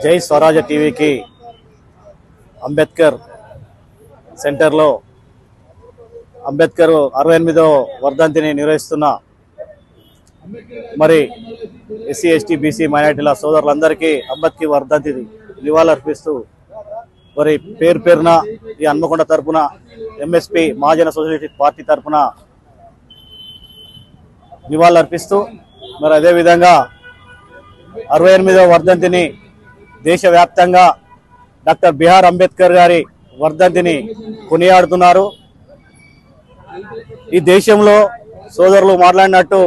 జై స్వరాజ టీవీకి అంబేద్కర్ సెంటర్లో అంబేద్కర్ 68వ వర్ధంతిని నిర్వహిస్తున్న మరి ఎస్సీ ఎస్టీ బీసీ మైనారిటీల సోదరులందరికీ అంబేద్కర్ వర్ధంతి నివాళులర్పిస్తూ మరి పేరు పేరున ఈ హన్మకొండ తరపున ఎంఎస్పీ మహాజన సొసైటీ పార్టీ తరపున నివాళులర్పిస్తూ మరి అదేవిధంగా 68వ వర్ధంతిని దేశవ్యాప్తంగా డాక్టర్ బిఆర్ అంబేద్కర్ గారి వర్ధంతిని కొనియాడుతున్నారు. ఈ దేశంలో సోదరులు మాట్లాడినట్టు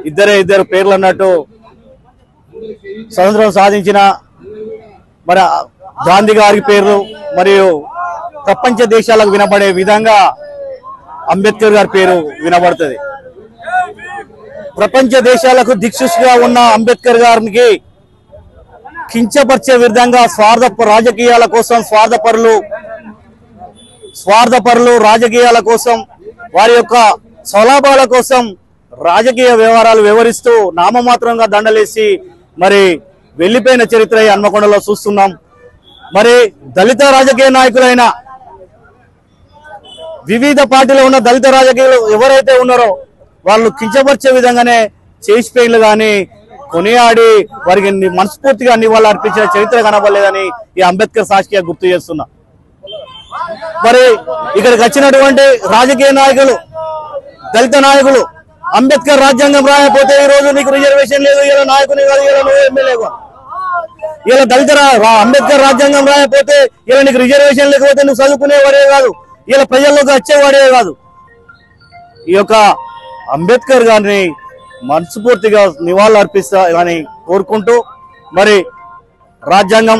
ఇద్దరు పేర్లు అన్నట్టు స్వతంత్రం సాధించిన మరి గాంధీ గారి పేర్లు మరియు ప్రపంచ దేశాలకు వినపడే విధంగా అంబేద్కర్ గారి పేరు వినబడుతుంది. ప్రపంచ దేశాలకు దిక్సూచిగా ఉన్న అంబేద్కర్ గారికి కించపరిచే విధంగా రాజకీయాల కోసం స్వార్థపరులు రాజకీయాల కోసం వారి యొక్క స్వలాభాల కోసం రాజకీయ వ్యవహారాలు వివరిస్తూ నామమాత్రంగా దండలేసి మరి వెళ్లిపోయిన చరిత్ర ఈ హన్మకొండలో చూస్తున్నాం. మరి దళిత రాజకీయ నాయకులైన వివిధ పార్టీలో ఉన్న దళిత రాజకీయాలు ఎవరైతే ఉన్నారో వాళ్ళు కించపరిచే విధంగానే చేసిపోయిన్లు కానీ కొనియాడి వారికి మనస్ఫూర్తిగా నివాళులు అర్పించిన చరిత్ర కనబడలేదని ఈ అంబేద్కర్ సాక్షిగా గుర్తు చేస్తున్నా. మరి ఇక్కడికి వచ్చినటువంటి రాజకీయ నాయకులు దళిత నాయకులు అంబేద్కర్ రాజ్యాంగం రాయకపోతే ఈ రోజు నీకు రిజర్వేషన్ లేదు, ఇలా నాయకుని కాదు, ఇలా నువ్వు ఎమ్మెల్యే కాదు, ఇలా దళిత అంబేద్కర్ రాజ్యాంగం రాయకపోతే ఇలా నీకు రిజర్వేషన్ లేకపోతే నువ్వు చదువుకునేవాడే కాదు, ఇలా ప్రజల్లోకి వచ్చేవాడే కాదు. ఈ యొక్క అంబేద్కర్ గారిని మనస్ఫూర్తిగా నివాళులు అర్పిస్తా అని కోరుకుంటూ మరి రాజ్యాంగం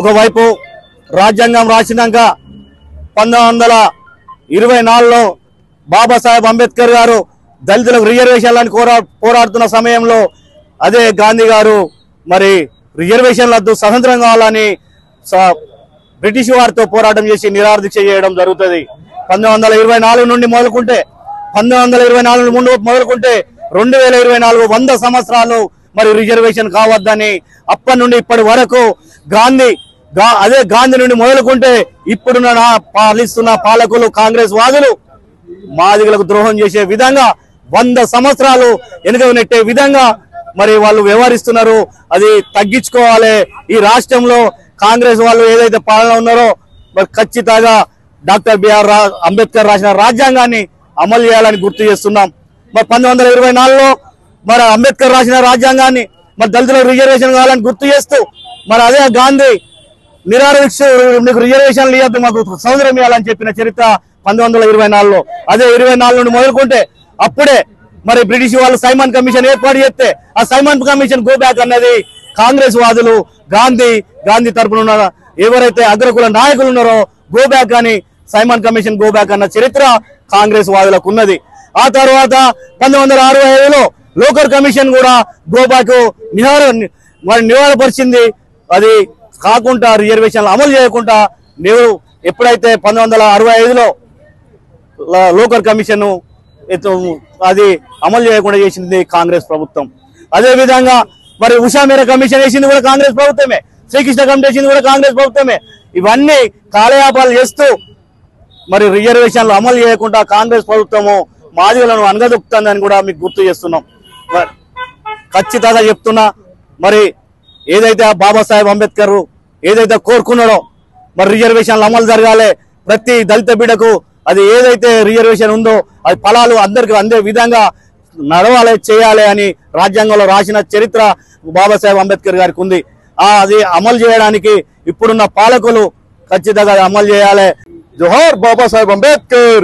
ఒకవైపు రాజ్యాంగం రాసినాక 1924లో బాబాసాహెబ్ అంబేద్కర్ గారు దళితులకు రిజర్వేషన్లను పోరాడుతున్న సమయంలో అదే గాంధీ గారు మరి రిజర్వేషన్లద్దు స్వతంత్రం కావాలని బ్రిటిష్ వారితో పోరాటం చేసి నిరాదీక్ష చేయడం జరుగుతుంది. 1924 నుండి మొదలుకుంటే 2024 100 సంవత్సరాలు మరి రిజర్వేషన్ కావద్దని అప్పటి నుండి ఇప్పటి వరకు అదే గాంధీ నుండి మొదలుకుంటే ఇప్పుడున్న పాలిస్తున్న పాలకులు కాంగ్రెస్ వాదులు మాదిగలకు ద్రోహం చేసే విధంగా 100 సంవత్సరాలు వెనుక నెట్టే విధంగా మరి వాళ్ళు వ్యవహరిస్తున్నారు. అది తగ్గించుకోవాలి. ఈ రాష్ట్రంలో కాంగ్రెస్ వాళ్ళు ఏదైతే పాలన ఉన్నారో మరి ఖచ్చితంగా డాక్టర్ బిఆర్ అంబేద్కర్ రాసిన రాజ్యాంగాన్ని అమలు చేయాలని గుర్తు చేస్తున్నాం. మరి 1924లో మరి అంబేద్కర్ రాసిన రాజ్యాంగాన్ని మరి దళితులకు రిజర్వేషన్ కావాలని గుర్తు చేస్తూ మరి అదే గాంధీ నిరాదీక్ష మీకు రిజర్వేషన్లు ఇవ్వద్దు, మాకు స్వతంత్రం ఇవ్వాలని చెప్పిన చరిత్ర 1924లో. అదే 24 నుండి మొదలుకుంటే అప్పుడే మరి బ్రిటిష్ వాళ్ళు సైమన్ కమిషన్ ఏర్పాటు చేస్తే ఆ సైమన్ కమిషన్ గో బ్యాక్ అన్నది కాంగ్రెస్ వాదులు గాంధీ తరపున ఉన్న ఎవరైతే అగ్రకుల నాయకులు ఉన్నారో గో బ్యాక్ అని సైమన్ కమిషన్ గో బ్యాక్ అన్న చరిత్ర కాంగ్రెస్ వాదులకు ఉన్నది. ఆ తర్వాత 1965లో లోకర్ కమిషన్ కూడా గో బ్యాక్ నివారణపరిచింది. అది కాకుండా రిజర్వేషన్లు అమలు చేయకుండా నేను ఎప్పుడైతే 1965లో లోకర్ కమిషన్ అది అమలు చేయకుండా చేసింది కాంగ్రెస్ ప్రభుత్వం. అదే విధంగా మరి ఉషా మేర కమిషన్ వేసింది కూడా కాంగ్రెస్ ప్రభుత్వమే, శ్రీకృష్ణ కమిటీ వేసింది కూడా కాంగ్రెస్ ప్రభుత్వమే. ఇవన్నీ కాలయాపాలు చేస్తూ మరి రిజర్వేషన్లు అమలు చేయకుండా కాంగ్రెస్ ప్రభుత్వము మాదిగలను అనగదొక్కుతుందని కూడా మీకు గుర్తు చేస్తున్నాం. ఖచ్చితంగా చెప్తున్నా, మరి ఏదైతే బాబాసాహెబ్ అంబేద్కర్ ఏదైతే కోరుకున్నాడో మరి రిజర్వేషన్లు అమలు జరగాలి, ప్రతి దళిత బిడ్డకు అది ఏదైతే రిజర్వేషన్ ఉందో అది ఫలాలు అందరికి అందే విధంగా నడవాలి చేయాలి అని రాజ్యాంగంలో రాసిన చరిత్ర బాబాసాహెబ్ అంబేద్కర్ గారికి ఉంది. అది అమలు చేయడానికి ఇప్పుడున్న పాలకులు ఖచ్చితంగా అమలు చేయాలి. జోహార్ బాబాసాహెబ్ అంబేద్కర్,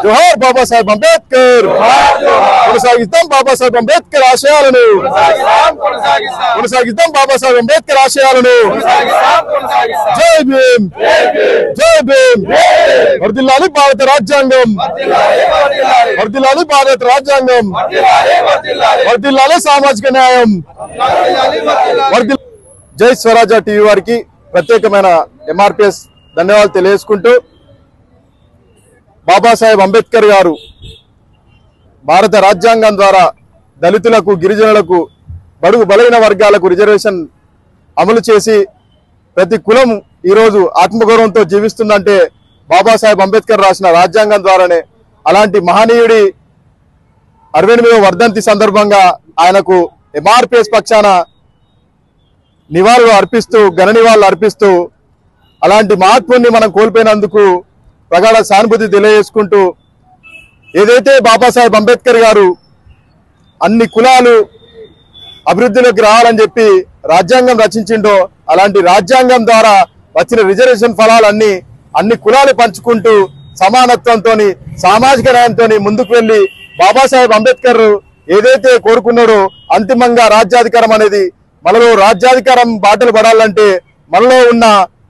జోహార్ బాబాసాహెబ్ అంబేద్కర్. కొనసాగిద్దాం బాబాసాహెబ్ అంబేద్కర్ ఆశయాలను, కొనసాగిద్దాం బాబాసాహెబ్ అంబేద్కర్ ఆశయాలను. జై భీమ్, జై భీమ్. వర్ధిల్లాలి భారత రాజ్యాంగం, వర్ధిల్లాలి భారత రాజ్యాంగం, వర్ధిల్లాలి సామాజిక న్యాయం. జై స్వరాజ టీవీ వారికి ప్రత్యేకమైన ఎంఆర్పిఎస్ ధన్యవాదాలు తెలియజేసుకుంటూ, బాబాసాహెబ్ అంబేద్కర్ గారు భారత రాజ్యాంగం ద్వారా దళితులకు, గిరిజనులకు, బడుగు బలైన వర్గాలకు రిజర్వేషన్ అమలు చేసి ప్రతి కులం ఈరోజు ఆత్మగౌరవంతో జీవిస్తుందంటే బాబాసాహెబ్ అంబేద్కర్ రాసిన రాజ్యాంగం ద్వారానే. అలాంటి మహనీయుడి 68వ వర్ధంతి సందర్భంగా ఆయనకు ఎంఆర్పిఎస్ పక్షాన నివాళులు అర్పిస్తూ ఘన నివాళులు అర్పిస్తూ అలాంటి మహాత్ముని మనం కోల్పోయినందుకు ప్రగాఢ సానుభూతి తెలియజేసుకుంటూ ఏదైతే బాబాసాహెబ్ అంబేద్కర్ గారు అన్ని కులాలు అభివృద్ధిలోకి రావాలని చెప్పి రాజ్యాంగం రచించిండో అలాంటి రాజ్యాంగం ద్వారా వచ్చిన రిజర్వేషన్ ఫలాలన్నీ అన్ని కులాలు పంచుకుంటూ సమానత్వంతో సామాజిక న్యాయంతో ముందుకు వెళ్లి బాబాసాహెబ్ అంబేద్కర్ ఏదైతే కోరుకున్నాడో అంతిమంగా రాజ్యాధికారం అనేది మనలో రాజ్యాధికారం బాటలు పడాలంటే మనలో ఉన్న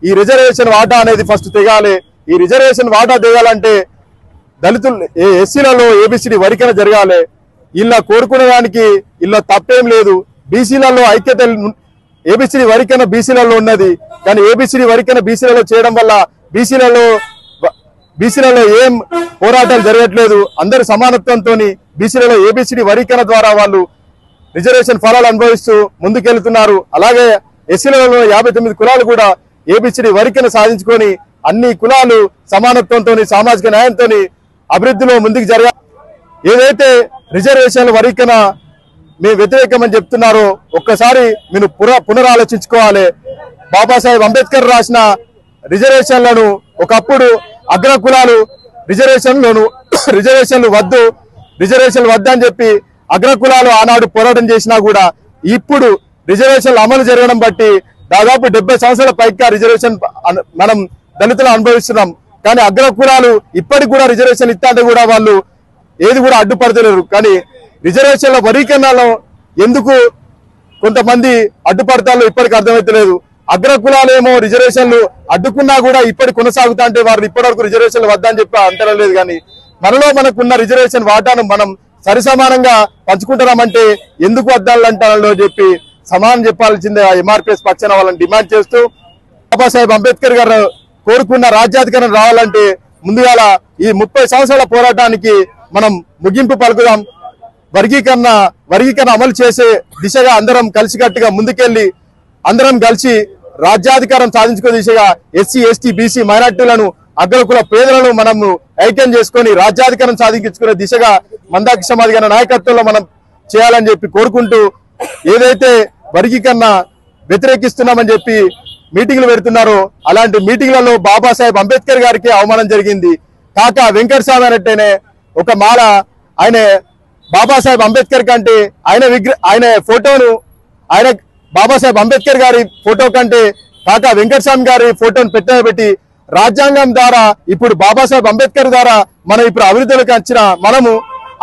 ఈ రిజర్వేషన్ వాటా అనేది ఫస్ట్ తెగాలి. ఈ రిజర్వేషన్ వాటా తెగాలంటే దళితులు ఎస్సీలలో ఏబిసిడి వరికన జరగాలి. ఇలా కోరుకునే దానికి ఇలా తప్పేం లేదు. బీసీలలో ఐక్యత ఏబిసిడి వరికన బీసీలలో ఉన్నది, కానీ ఏబిసిడి వరికన బీసీలలో చేయడం వల్ల బీసీలలో ఏం పోరాటాలు జరగట్లేదు. అందరు సమానత్వంతో బీసీలలో ఏబిసిడి వరికన ద్వారా వాళ్ళు రిజర్వేషన్ ఫలాలు అనుభవిస్తూ ముందుకెళ్తున్నారు. అలాగే ఎస్సీలలో 59 కులాలు కూడా ఏబిసిడి వరికన సాధించుకొని అన్ని కులాలు సమానత్వంతో సామాజిక న్యాయంతో అభివృద్ధిలో ముందుకు జరగాలి. ఏదైతే రిజర్వేషన్ల వరికన మేము వ్యతిరేకమని చెప్తున్నారో ఒక్కసారి మీరు పునరాలోచించుకోవాలి. బాబాసాహెబ్ అంబేద్కర్ రాసిన రిజర్వేషన్లను ఒకప్పుడు అగ్ర కులాలు రిజర్వేషన్లు వద్దు అని చెప్పి అగ్ర కులాలు ఆనాడు పోరాటం చేసినా కూడా ఇప్పుడు రిజర్వేషన్లు అమలు జరగడం బట్టి దాదాపు 70 సంవత్సరాల పైగా రిజర్వేషన్ మనం దళితులు అనుభవిస్తున్నాం. కానీ అగ్ర కులాలు ఇప్పటికి కూడా రిజర్వేషన్ ఇస్తాంటే కూడా వాళ్ళు ఏది కూడా అడ్డుపడతలేరు. కానీ రిజర్వేషన్ల వరీకరణలో ఎందుకు కొంతమంది అడ్డుపడతారో ఇప్పటికి అర్థమైతలేదు. అగ్ర కులాలేమో రిజర్వేషన్లు అడ్డుకున్నా కూడా ఇప్పటికి కొనసాగుతా అంటే వారు ఇప్పటివరకు రిజర్వేషన్లు వద్దని చెప్పి అంటలేదు. కానీ మనకున్న రిజర్వేషన్ వాటాను మనం సరిసమానంగా పంచుకుంటున్నామంటే ఎందుకు వద్దాలంటారో చెప్పి సమానం చెప్పాల్సిందే ఎంఆర్పిఎస్ పక్షాన వాళ్ళని డిమాండ్ చేస్తూ బాబాసాహెబ్ అంబేద్కర్ గారు కోరుకున్న రాజ్యాధికారం రావాలంటే ముందుగా ఈ 30 సంవత్సరాల పోరాటానికి మనం ముగింపు పలుకుదాం. వర్గీకరణ అమలు చేసే దిశగా అందరం కలిసికట్టుగా ముందుకెళ్లి అందరం కలిసి రాజ్యాధికారం సాధించుకునే దిశగా ఎస్సీ ఎస్టీ బీసీ మైనార్టీలను అగ్రకుల పేదలను మనము ఐక్యం చేసుకొని రాజ్యాధికారం సాధించుకునే దిశగా మందాకి సమాధి గారి నాయకత్వంలో మనం చేయాలని చెప్పి కోరుకుంటూ ఏదైతే వర్గీకరణ వ్యతిరేకిస్తున్నామని చెప్పి మీటింగ్లు పెడుతున్నారో అలాంటి మీటింగ్లలో బాబాసాహెబ్ అంబేద్కర్ గారికి అవమానం జరిగింది. కాకా వెంకటస్వామి అనేటనే ఒక మాల ఆయన బాబాసాహెబ్ అంబేద్కర్ కంటే ఆయన ఫోటోను బాబాసాహెబ్ అంబేద్కర్ గారి ఫోటో కంటే కాకా వెంకటస్వామి గారి ఫోటోను పెట్టి రాజ్యాంగం ద్వారా ఇప్పుడు బాబాసాహెబ్ అంబేద్కర్ ద్వారా మనం ఇప్పుడు అభివృద్ధిలోకి వచ్చిన మనము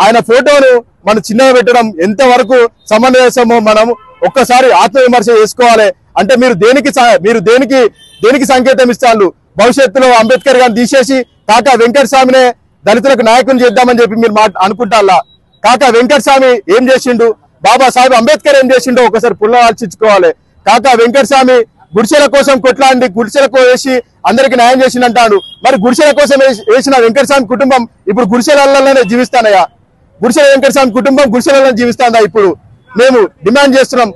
ఆయన ఫోటోను మనం చిన్నగా పెట్టడం ఎంతవరకు సమంజసమో మనం ఒక్కసారి ఆత్మవిమర్శ చేసుకోవాలి. అంటే మీరు దేనికి సంకేతం ఇస్తారు? భవిష్యత్తులో అంబేద్కర్ గారిని తీసేసి కాకా వెంకటస్వామినే దళితులకు నాయకుని చేద్దామని చెప్పి మీరు అనుకుంటారా? కాకా వెంకటస్వామి ఏం చేసిండు, బాబాసాహెబ్ అంబేద్కర్ ఏం చేసిండో ఒకసారి పునరాలోచించుకోవాలి. కాకా వెంకటస్వామి గుడిసెల కోసం కొట్లాడి గుడిసెలకు వేసి అందరికి న్యాయం చేసిందంటాడు. మరి గుడిసెల కోసం వేసిన వెంకటస్వామి కుటుంబం ఇప్పుడు గుడిసెలలోనే జీవిస్తానయ్యా? గుడిసెల వెంకటస్వామి కుటుంబం గుడిసెలలో జీవిస్తాందా? ఇప్పుడు మేము డిమాండ్ చేస్తున్నాం.